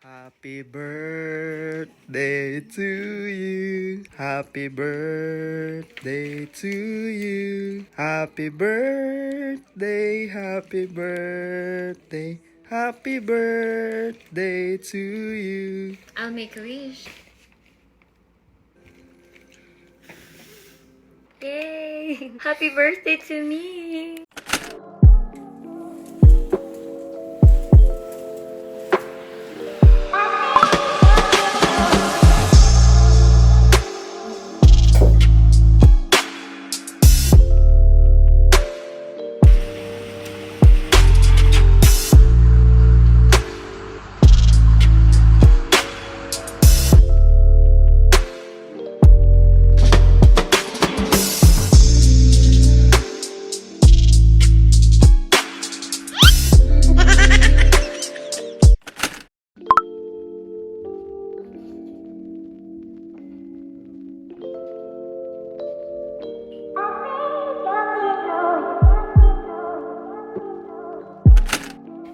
Happy birthday to you. Happy birthday to you. Happy birthday, happy birthday. Happy birthday to you. I'll make a wish. Yay! Happy birthday to me!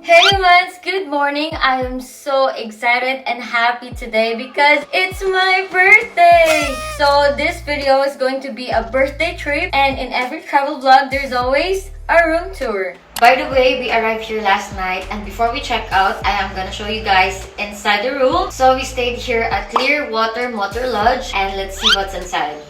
Hey humans, good morning. I am so excited and happy today because it's my birthday. So this video is going to be a birthday trip, and in every travel vlog there's always a room tour. By the way, we arrived here last night, and before we check out, I am gonna show you guys inside the room. So we stayed here at Clearwater Motor Lodge, and let's see what's inside.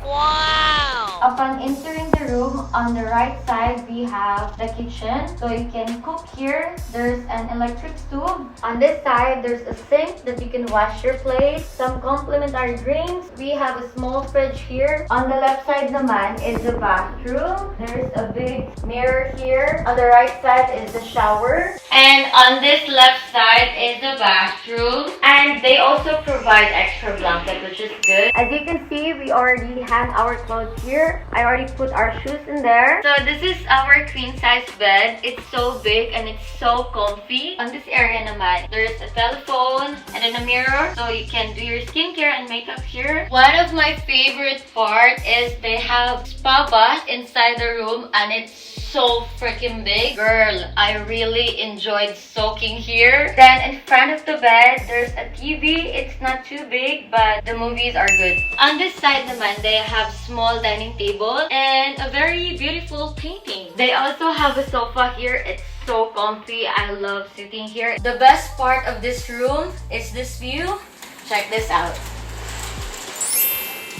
Wow! Upon entering the room, on the right side, we have the kitchen. So you can cook here. There's an electric stove. On this side, there's a sink that you can wash your plate. Some complimentary drinks. We have a small fridge here. On the left side naman is the bathroom. There's a big mirror here. On the right side is the shower. And on this left side is the bathroom. And they also provide extra blanket, which is good. As you can see, we already hang our clothes here. I already put our shoes in there. So this is our queen size bed. It's so big and it's so comfy. On this area naman, there's a telephone and then a mirror, so you can do your skincare and makeup here. One of my favorite part is they have spa bath inside the room, and it's so freaking big. Girl, I really enjoyed soaking here. Then in front of the bed, there's a TV. It's not too big, but the movies are good. On this side naman, they have small dining table and a very beautiful painting. They also have a sofa here. It's so comfy. I love sitting here. The best part of this room is this view. Check this out.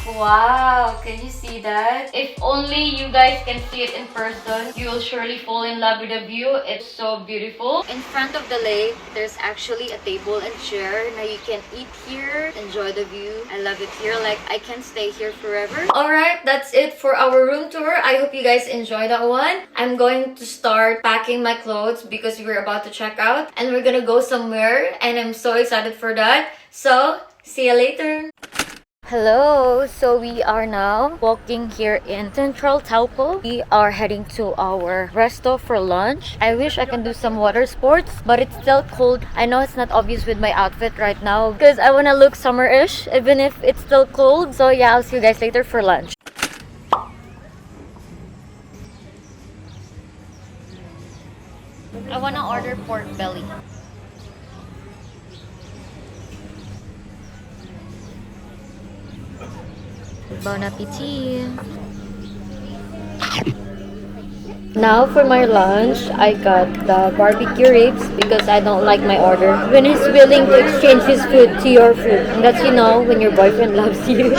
Wow, can you see that? If only you guys can see it in person, you will surely fall in love with the view. It's so beautiful. In front of the lake, there's actually a table and chair. Now you can eat here, enjoy the view. I love it here. Like, I can stay here forever. Alright, that's it for our room tour. I hope you guys enjoy that one. I'm going to start packing my clothes because we're about to check out. And we're gonna go somewhere. And I'm so excited for that. So, see you later. Hello, so we are now walking here in Central Taupo. We are heading to our resto for lunch. I wish I can do some water sports, but it's still cold. I know it's not obvious with my outfit right now because I want to look summer-ish even if it's still cold. So yeah, I'll see you guys later for lunch. I want to order pork belly. Bon appetit! Now for my lunch, I got the barbecue ribs because I don't like my order. When he's willing to exchange his food to your food. And that's, you know, when your boyfriend loves you.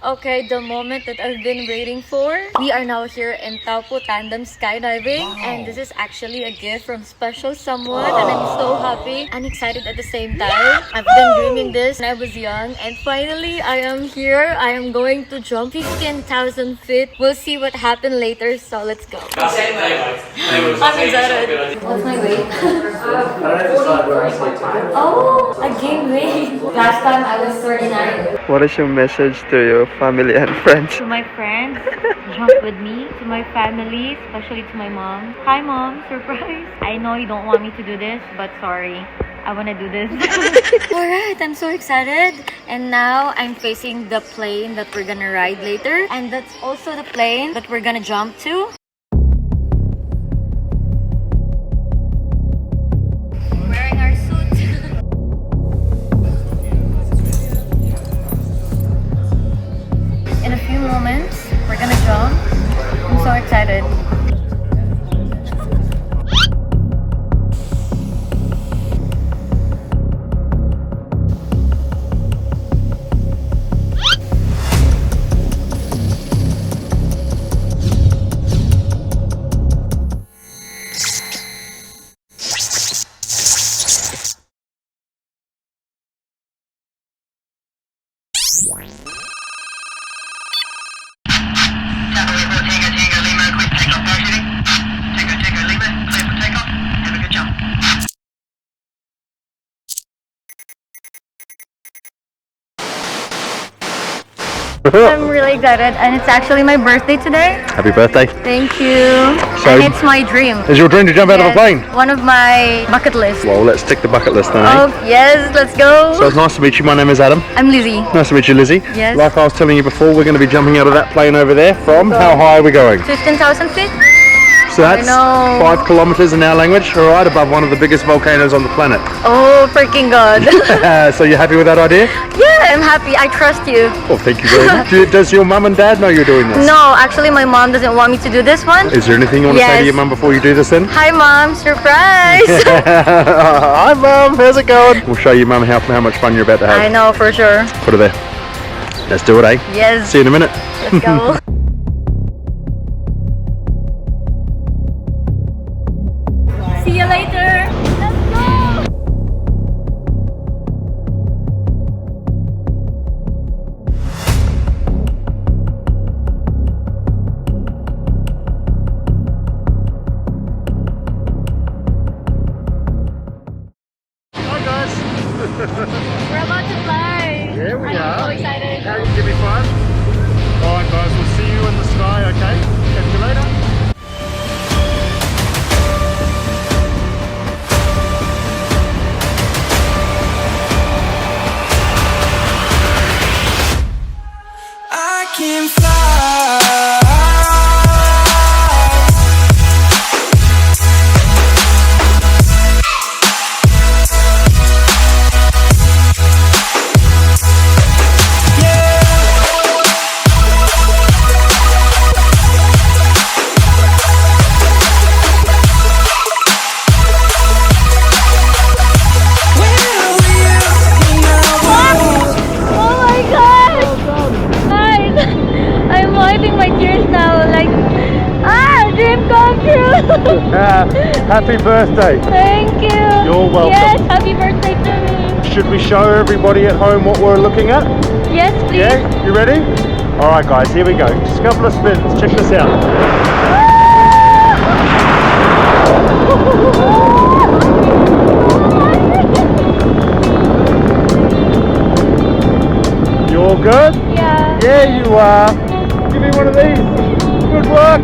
Okay, the moment that I've been waiting for. We are now here in Taupo Tandem skydiving. Wow. And this is actually a gift from special someone. And I'm so happy and excited at the same time. I've been dreaming this when I was young. And finally, I am here. I am going to jump 15,000 feet. We'll see what happened later. So let's go. I'm excited. What's my weight? Oh, I gained weight. Last time I was 39. What is your message to your family and friends? To my friends, jump with me. To my family, especially to my mom. Hi mom, surprise. I know you don't want me to do this, but sorry. I want to do this. Alright, I'm so excited. And now I'm facing the plane that we're gonna ride later. And that's also the plane that we're gonna jump to. Wearing our suit. I'm really excited, and it's actually my birthday today. Happy birthday. Thank you. So- and it's my dream. Is your dream to jump out of a Yes, plane? one of my bucket lists. Well, let's tick the bucket list then, eh? Oh, yes, let's go. So it's nice to meet you. My name is Adam. I'm Lizzy. Nice to meet you, Lizzie. Yes. Like I was telling you before, we're going to be jumping out of that plane over there from, how high are we going? 15,000 feet? So that's know. 5 kilometers in our language, right above one of the biggest volcanoes on the planet. Oh, freaking God. So you're happy with that idea? Yeah, I'm happy. I trust you. Well, thank you very much. Does your mum and dad know you're doing this? No, actually, my mom doesn't want me to do this one. Is there anything you want to say to Yes. your mum before you do this then? Hi, Mom. Surprise. Hi mum, how's it going? We'll show you mum how much fun you're about to have. I know, for sure. Put it there. Let's do it, eh? Yes. See you in a minute. Let's go. See you later. Let's go. Hi guys. We're about to fly. Here we I'm are. so excited. How you give me 5? Alright guys, we'll see you in the sky, okay? Catch you later. I can fly. Oh my God! Guys, I'm wiping my tears now. Like, dream come true. Happy birthday. Thank you. You're welcome. Yes, happy birthday to me. Should we show everybody at home what we're looking at? Yes, please. Yeah? You ready? Alright guys, here we go. Just a couple of spins. Check this out. You all good? Yeah. Yeah, you are. Give me one of these. Good work.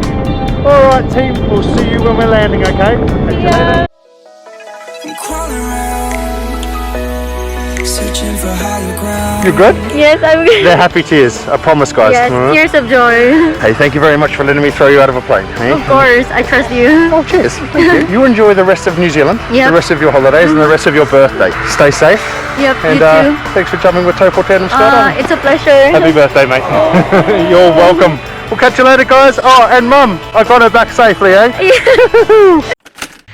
Alright team, we'll see you when we're landing, okay? Catch you later. I'm crawling around, searching for higher ground. You good? Yes, I'm good. They're happy tears, I promise guys. Yes, Alright? tears of joy. Hey, thank you very much for letting me throw you out of a plane. Hey? Of course, I trust you. Oh, cheers. Thank you. You enjoy the rest of New Zealand, Yep. the rest of your holidays, and the rest of your birthday. Stay safe. Yep, And you too. thanks for jumping with Topol Tandem Skydiving. It's a pleasure. Happy birthday, mate. You're welcome. We'll catch you later, guys. Oh, and Mum, I got her back safely, eh?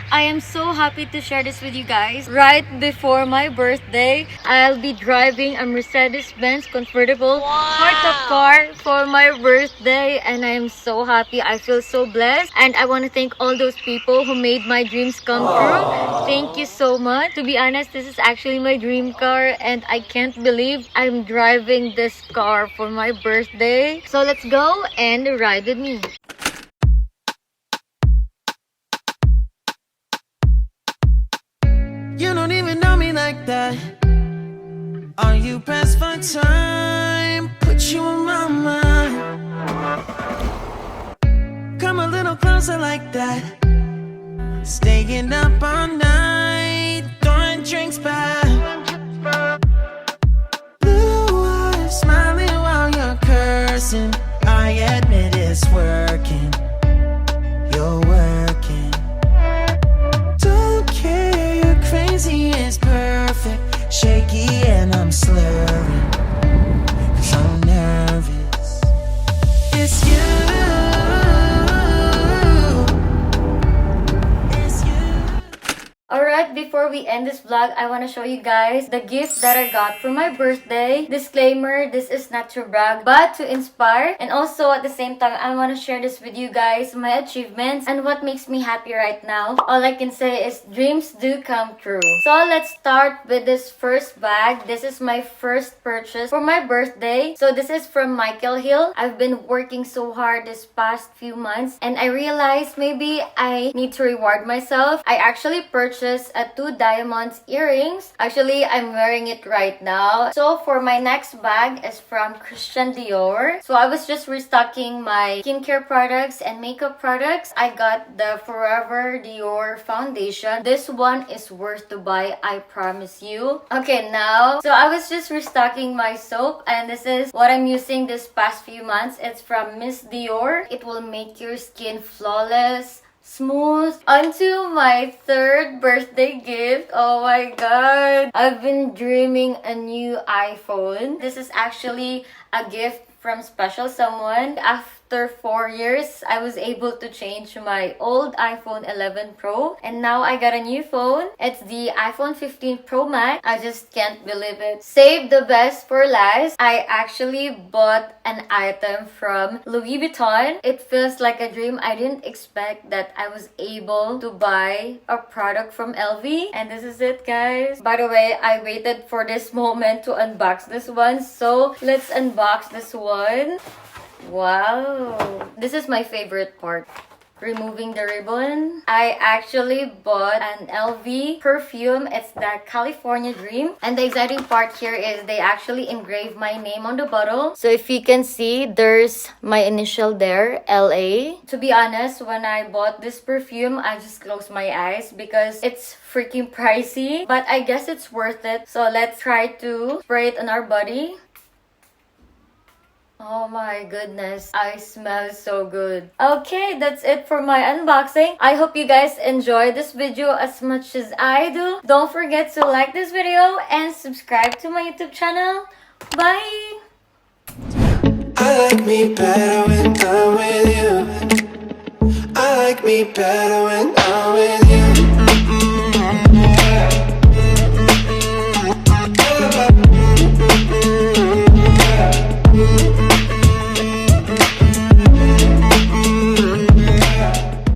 I am so happy to share this with you guys. Right before my birthday, I'll be driving a Mercedes-Benz convertible hardtop car for my birthday, and I am so happy. I feel so blessed, and I want to thank all those people who made my dreams come true. Thank you so much. To be honest, this is actually my dream car, and I can't believe I'm driving this car for my birthday. So let's go and ride with me. You don't even know me like that. Are you pressed for time? Put you in my mind. Come a little closer like that. Staying up all night, throwing drinks back. Blue eyes smiling while you're cursing. I admit it's working. You're working. Don't care, you're crazy, it's perfect. Shaky and I'm slurring, 'cause I'm nervous. It's you. It's you. Alright, before we end this vlog, I want to show you guys the gift that I got for my birthday. Disclaimer, this is not to brag, but to inspire. And also, at the same time, I want to share this with you guys, my achievements, and what makes me happy right now. All I can say is dreams do come true. So, let's start with this first bag. This is my first purchase for my birthday. So, this is from Michael Hill. I've been working so hard this past few months, and I realized maybe I need to reward myself. I actually purchased a $2 diamonds earrings. Actually, I'm wearing it right now. So for my next bag is from Christian Dior. So I was just restocking my skincare products and makeup products. I got the Forever Dior foundation. This one is worth to buy, I promise you. Okay, now, so I was just restocking my soap, and this is what I'm using this past few months. It's from Miss Dior. It will make your skin flawless, smooth. Onto my third birthday gift. Oh my god, I've been dreaming a new iPhone. This is actually a gift from special someone. After 4 years, I was able to change my old iPhone 11 Pro, and now I got a new phone. It's the iPhone 15 Pro Max. I just can't believe it. Save the best for last. I actually bought an item from Louis Vuitton. It feels like a dream. I didn't expect that I was able to buy a product from LV, and this is it, guys. By the way, I waited for this moment to unbox this one, so let's unbox this one. Wow, this is my favorite part. Removing the ribbon. I actually bought an LV perfume. It's the California Dream. And the exciting part here is they actually engraved my name on the bottle. So if you can see, there's my initial there, LA. To be honest, when I bought this perfume, I just closed my eyes because it's freaking pricey. But I guess it's worth it. So let's try to spray it on our body. Oh my goodness, I smell so good. Okay, that's it for my unboxing. I hope you guys enjoyed this video as much as I do. Don't forget to like this video and subscribe to my YouTube channel. Bye! I like me better when I'm with you. I like me better when I'm with you.